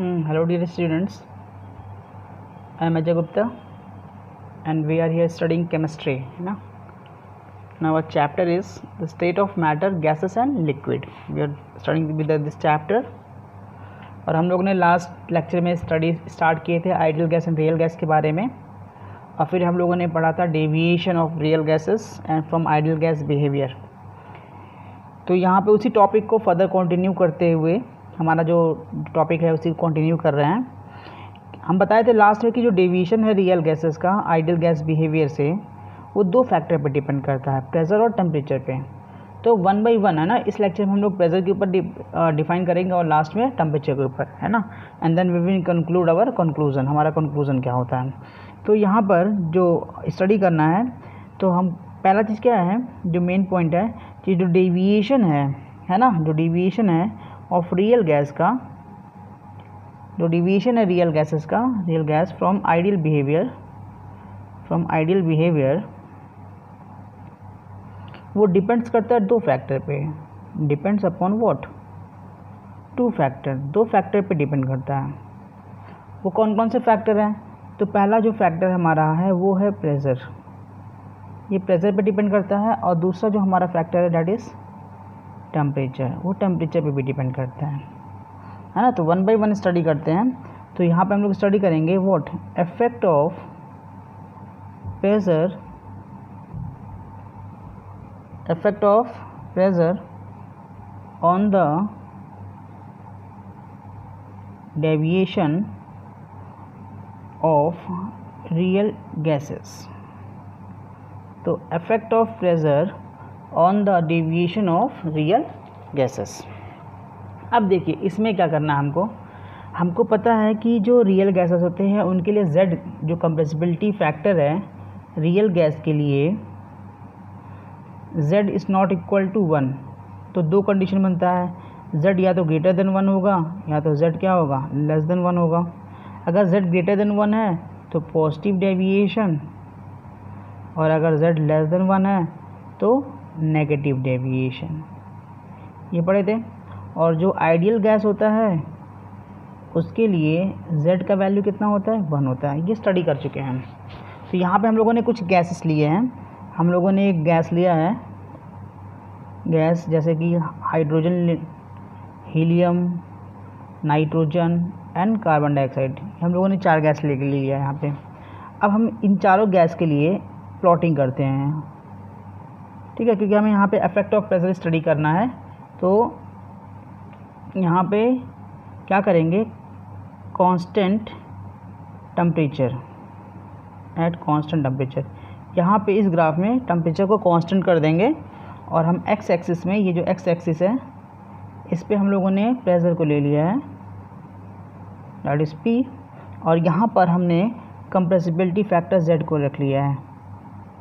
Hello dear students, I am Ajay Gupta and we are here studying chemistry. Now our chapter is the state of matter, gases and liquid. We are studying with this chapter. और हम लोगों ने last lecture में study start किए थे ideal gas and real gas के बारे में, और फिर हम लोगों ने पढ़ा था deviation of real gases and from ideal gas behaviour. तो यहाँ पे उसी टॉपिक को फर्दर कंटिन्यू करते हुए हमारा जो टॉपिक है उसी को कंटिन्यू कर रहे हैं। हम बताए थे लास्ट में कि जो डेविएशन है रियल गैसेस का आइडियल गैस बिहेवियर से, वो दो फैक्टर पे डिपेंड करता है, प्रेशर और टेम्परेचर पे। तो 1 बाई 1 है ना, इस लेक्चर में हम लोग प्रेशर के ऊपर डिफाइन करेंगे और लास्ट में टेम्परेचर के ऊपर, है ना। And then we will conclude our conclusion, हमारा कंक्लूजन क्या होता है। तो यहाँ पर जो स्टडी करना है, तो हम पहला चीज़ क्या है, जो मेन पॉइंट है कि जो डेविएशन है ना, जो डेविएशन है ऑफ रियल गैस का, जो डेविएशन है रियल गैसेस का, real gas from ideal behaviour, वो डिपेंड्स करता है दो फैक्टर पे। डिपेंड्स अपॉन व्हाट, दो फैक्टर पे डिपेंड करता है। वो कौन कौन से फैक्टर हैं? तो पहला जो फैक्टर हमारा है वो है प्रेशर, ये प्रेशर पे डिपेंड करता है। और दूसरा जो हमारा फैक्टर है दैट इज़ टेम्परेचर, वो टेम्परेचर पे भी डिपेंड करता है ना। तो 1 बाई 1 स्टडी करते हैं। तो यहाँ पे हम लोग स्टडी करेंगे what effect of pressure on the deviation of real gases. तो effect of pressure on the deviation of real gases. अब देखिए इसमें क्या करना है हमको पता है कि जो रियल गैसेस होते हैं उनके लिए Z जो कंप्रेसिबिलिटी फैक्टर है रियल गैस के लिए, Z is not equal to 1। तो दो कंडीशन बनता है, Z या तो ग्रेटर देन 1 होगा या तो Z क्या होगा, लेस देन 1 होगा। अगर Z ग्रेटर देन 1 है तो पॉजिटिव डेविएशन, और अगर Z लेस देन 1 है तो नेगेटिव डेविएशन, ये पढ़े थे। और जो आइडियल गैस होता है उसके लिए Z का वैल्यू कितना होता है, 1 होता है। ये स्टडी कर चुके हैं। तो यहाँ पे हम लोगों ने कुछ गैसेस लिए हैं। हम लोगों ने एक गैस लिया है, गैस जैसे कि hydrogen, helium, nitrogen and carbon dioxide. हम लोगों ने 4 गैस ले लिया है यहाँ पे। अब हम इन चारों गैस के लिए प्लॉटिंग करते हैं, ठीक है, क्योंकि हमें यहाँ पे इफेक्ट ऑफ प्रेशर स्टडी करना है। तो यहाँ पे क्या करेंगे, constant temperature, at constant temperature. यहाँ पे इस ग्राफ में टेम्परेचर को कांस्टेंट कर देंगे, और हम एक्स एक्सिस में, ये जो एक्स एक्सिस है इस पे हम लोगों ने प्रेशर को ले लिया है, दैट इज़ P, और यहाँ पर हमने कंप्रेसिबिलिटी फैक्टर Z को रख लिया है,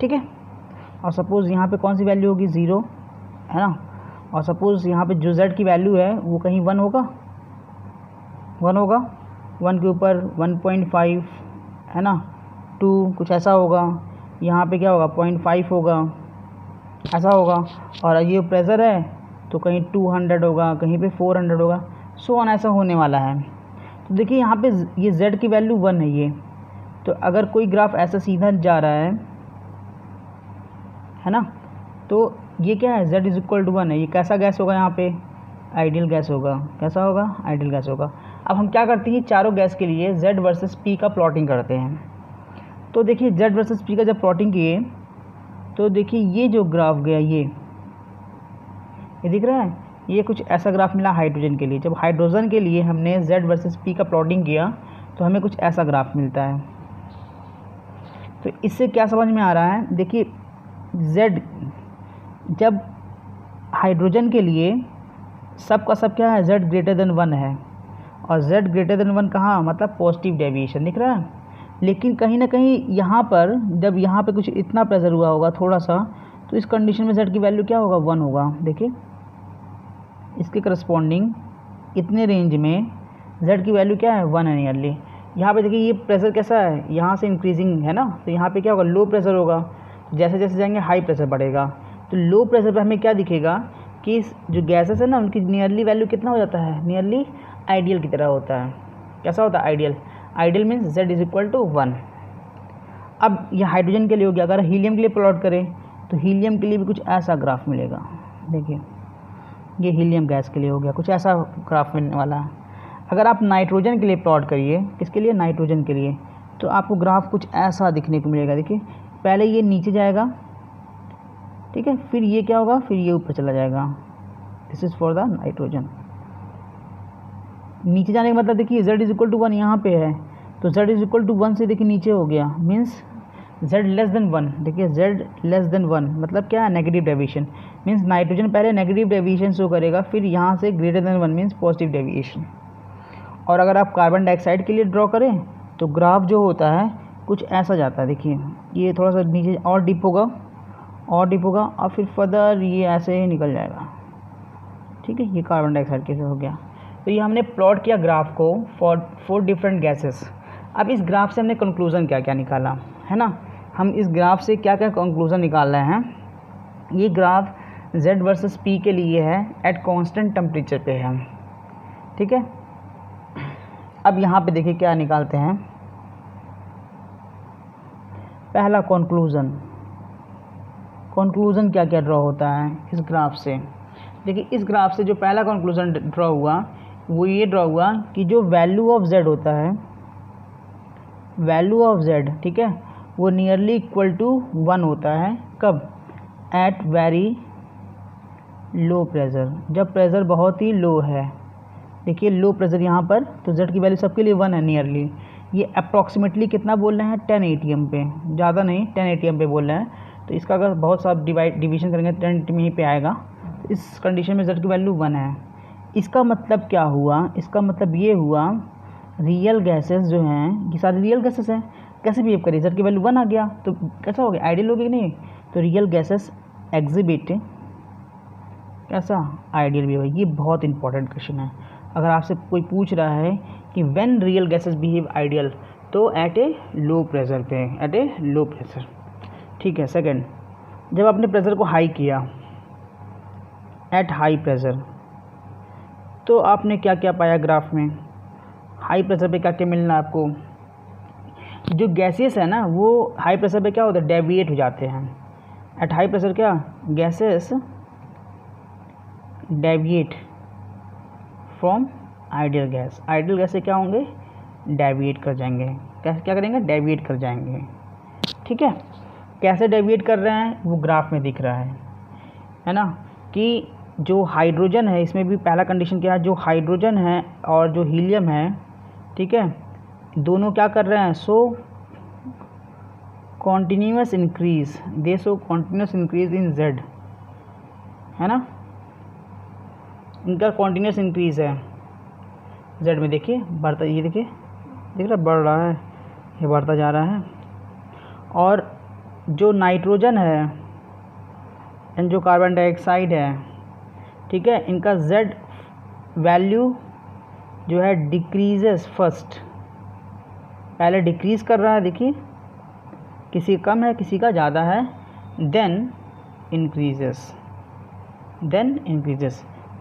ठीक है। और सपोज़ यहाँ पे कौन सी वैल्यू होगी, 0, है ना। और सपोज़ यहाँ पे जो Z की वैल्यू है वो कहीं 1 होगा, 1 के ऊपर 1.5, है ना, 2 कुछ ऐसा होगा। यहाँ पे क्या होगा, 0.5 होगा, ऐसा होगा। और ये प्रेशर है तो कहीं 200 होगा, कहीं पे 400 होगा, सो ऑन, ऐसा होने वाला है। तो देखिए यहाँ पे ये Z की वैल्यू 1 है ये। तो अगर कोई ग्राफ ऐसा सीधा जा रहा है ना, तो ये क्या है, Z इज इक्वल टू 1 है। ये कैसा गैस होगा, यहाँ पे आइडियल गैस होगा। कैसा होगा, आइडियल गैस होगा। अब हम क्या करते हैं, चारों गैस के लिए Z वर्सेस P का प्लॉटिंग करते हैं। तो देखिए Z वर्सेस P का जब प्लॉटिंग किए तो देखिए ये जो ग्राफ गया, ये दिख रहा है, ये कुछ ऐसा ग्राफ मिला हाइड्रोजन के लिए। जब हाइड्रोजन के लिए हमने Z वर्सेस P का प्लॉटिंग किया तो हमें कुछ ऐसा ग्राफ मिलता है। तो इससे क्या समझ में आ रहा है, देखिए Z जब हाइड्रोजन के लिए सब का सब क्या है, Z ग्रेटर देन 1 है, और Z ग्रेटर देन 1 कहाँ, मतलब पॉजिटिव डेविएशन, दिख रहा है। लेकिन कहीं ना कहीं यहाँ पर जब यहाँ पे कुछ इतना प्रेशर हुआ होगा थोड़ा सा, तो इस कंडीशन में Z की वैल्यू क्या होगा, 1 होगा। देखिए इसके करस्पॉन्डिंग इतने रेंज में Z की वैल्यू क्या है, 1 है नियरली। यहाँ पे देखिए ये प्रेशर कैसा है, यहाँ से इंक्रीजिंग है ना, तो यहाँ पे क्या होगा, लो प्रेशर होगा। जैसे जैसे जाएंगे हाई प्रेशर बढ़ेगा। तो लो प्रेशर पे हमें क्या दिखेगा कि जो गैसेस है ना उनकी नियरली वैल्यू कितना हो जाता है, नियरली आइडियल की तरह होता है। कैसा होता है ideal, ideal means z is equal to 1। अब ये हाइड्रोजन के लिए हो गया, अगर हीलियम के लिए प्लॉट करें तो हीलियम के लिए भी कुछ ऐसा ग्राफ मिलेगा। देखिए ये हीलियम गैस के लिए हो गया, कुछ ऐसा ग्राफ मिलने वाला है। अगर आप नाइट्रोजन के लिए प्लॉट करिए, किसके लिए, नाइट्रोजन के लिए, तो आपको ग्राफ कुछ ऐसा दिखने को मिलेगा। देखिए पहले ये नीचे जाएगा, ठीक है, फिर ये क्या होगा, फिर ये ऊपर चला जाएगा। This is for the nitrogen. नीचे जाने का मतलब देखिए z इज इक्वल टू 1 यहाँ पे है, तो z इज इक्वल टू 1 से देखिए नीचे हो गया, मीन्स z लेस देन 1। देखिए z लेस देन 1 मतलब क्या है, नेगेटिव डेविएशन। मीन्स नाइट्रोजन पहले नेगेटिव डेविएशन शो करेगा, फिर यहाँ से greater than 1 means positive deviation. और अगर आप कार्बन डाइऑक्साइड के लिए ड्रॉ करें तो ग्राफ जो होता है कुछ ऐसा जाता है। देखिए ये थोड़ा सा नीचे और डीप होगा, और डीप होगा, और फिर फर्दर ये ऐसे ही निकल जाएगा, ठीक है। ये कार्बन डाइऑक्साइड के हो गया। तो ये हमने प्लॉट किया ग्राफ को फॉर 4 डिफरेंट गैसेस। अब इस ग्राफ से हमने कंक्लूज़न क्या क्या निकाला है ना, हम इस ग्राफ से क्या क्या कंक्लूज़न निकाल रहे हैं। ये ग्राफ z वर्सेस p के लिए है, एट कांस्टेंट टेम्परेचर पे है, ठीक है। अब यहाँ पे देखिए क्या निकालते हैं, पहला कंक्लूज़न क्या क्या ड्रॉ होता है इस ग्राफ से। देखिए इस ग्राफ से जो पहला कंक्लूज़न ड्रॉ हुआ वो ये ड्रॉ हुआ कि जो वैल्यू ऑफ z होता है, वैल्यू ऑफ z, ठीक है, वो नियरली इक्वल टू 1 होता है। कब, एट वेरी लो प्रेशर, जब प्रेशर बहुत ही लो है। देखिए लो प्रेशर यहाँ पर, तो z की वैल्यू सबके लिए 1 है नियरली। ये अप्रॉक्सीमेटली कितना बोल रहे हैं, 10 ATM पे, ज़्यादा नहीं 10 ATM पे बोल रहे हैं। तो इसका अगर बहुत सा डिवीजन करेंगे 10 में ही पे आएगा। तो इस कंडीशन में z की वैल्यू 1 है। इसका मतलब क्या हुआ, इसका मतलब ये हुआ रियल गैसेस जो हैं, ये सारे रियल गैसेस हैं, कैसे बिहेव करें, z की वैल्यू 1 आ गया तो कैसा हो गया, आइडियल हो गया कि नहीं। तो रियल गैसेस एग्जिबिट कैसा, आइडियल बिहेव। ये बहुत इंपॉर्टेंट क्वेश्चन है। अगर आपसे कोई पूछ रहा है कि when real gases behave ideal, तो एट ए लो प्रेशर पे, एट ए लो प्रेशर, ठीक है। सेकंड, जब आपने प्रेशर को हाई किया, एट हाई प्रेशर, तो आपने क्या क्या पाया ग्राफ में, हाई प्रेशर पे क्या क्या मिलना आपको, जो गैसेस है ना वो हाई प्रेशर पे क्या होता है, डेविएट हो जाते हैं। एट हाई प्रेशर क्या, gases deviate from ideal gas, ideal gas से क्या होंगे, डेविएट कर जाएंगे। क्या करेंगे, डेविएट कर जाएंगे, ठीक है। कैसे डेविएट कर रहे हैं वो ग्राफ में दिख रहा है ना, कि जो हाइड्रोजन है, इसमें भी पहला कंडीशन क्या है, जो हाइड्रोजन है और जो हीलियम है, ठीक है, दोनों क्या कर रहे हैं, so continuous increase, they so continuous increase in z, है ना, इनका कॉन्टीन्यूअस इंक्रीज है z में। देखिए बढ़ता, ये देखिए देख रहा बढ़ रहा है, ये बढ़ता जा रहा है। और जो नाइट्रोजन है एंड जो कार्बन डाइऑक्साइड है, ठीक है, इनका z वैल्यू जो है डिक्रीजेस फर्स्ट, पहले डिक्रीज़ कर रहा है, देखिए किसी का कम है किसी का ज़्यादा है, देन इंक्रीजेस,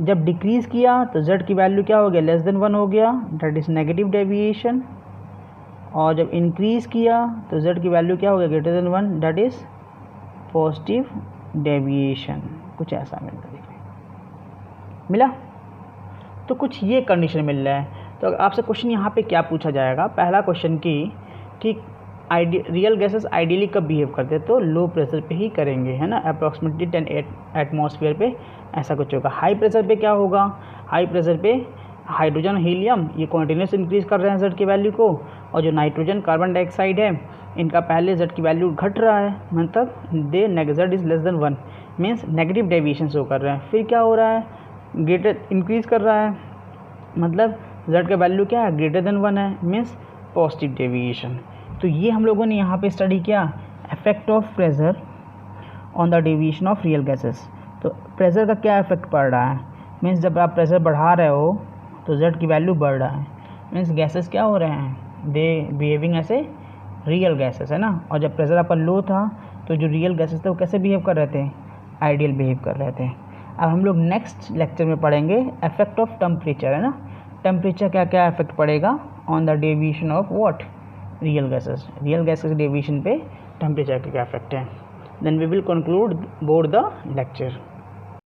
जब डिक्रीज़ किया तो z की वैल्यू क्या हो गया, लेस देन 1 हो गया, दैट इज़ नेगेटिव डेविएशन। और जब इंक्रीज़ किया तो z की वैल्यू क्या हो गया, greater than 1, that is positive deviation. कुछ ऐसा मिला, तो कुछ ये कंडीशन मिल रहा है। तो आपसे क्वेश्चन यहाँ पे क्या पूछा जाएगा, पहला क्वेश्चन कि रियल गैसेस आइडियली कब बिहेव करते हैं, तो लो प्रेशर पे ही करेंगे, है ना, अप्रॉक्सीमेटली 10 एटमॉस्फेयर पे ऐसा कुछ होगा। हाई प्रेशर पे क्या होगा, हाई प्रेशर पे हाइड्रोजन हीलियम ये कॉन्टीन्यूस इंक्रीज़ कर रहे हैं z की वैल्यू को, और जो नाइट्रोजन कार्बन डाइऑक्साइड है इनका पहले z की वैल्यू घट रहा है, मतलब दे z is less than 1 means negative deviation show कर रहे हैं। फिर क्या हो रहा है, ग्रेटर इंक्रीज़ कर रहा है, मतलब z का वैल्यू क्या है, ग्रेटर देन 1 है, मीन्स पॉजिटिव डेविएशन। तो ये हम लोगों ने यहाँ पे स्टडी किया effect of pressure on the deviation of real gases. तो प्रेशर का क्या इफेक्ट पड़ रहा है, मीन्स जब आप प्रेशर बढ़ा रहे हो तो z की वैल्यू बढ़ रहा है, मीन्स गैसेस क्या हो रहे हैं, दे बिहेविंग ऐसे रियल गैसेस, है ना। और जब प्रेशर आपका लो था तो जो रियल गैसेस थे वो कैसे बिहेव कर रहे थे, आइडियल बिहेव कर रहे थे। अब हम लोग नेक्स्ट लेक्चर में पढ़ेंगे इफेक्ट ऑफ टेम्परेचर, है ना, टेम्परेचर क्या क्या इफेक्ट पड़ेगा on the deviation of what, real gases, real gases deviation पे टेम्परेचर का क्या इफेक्ट है. Then we will conclude board the lecture.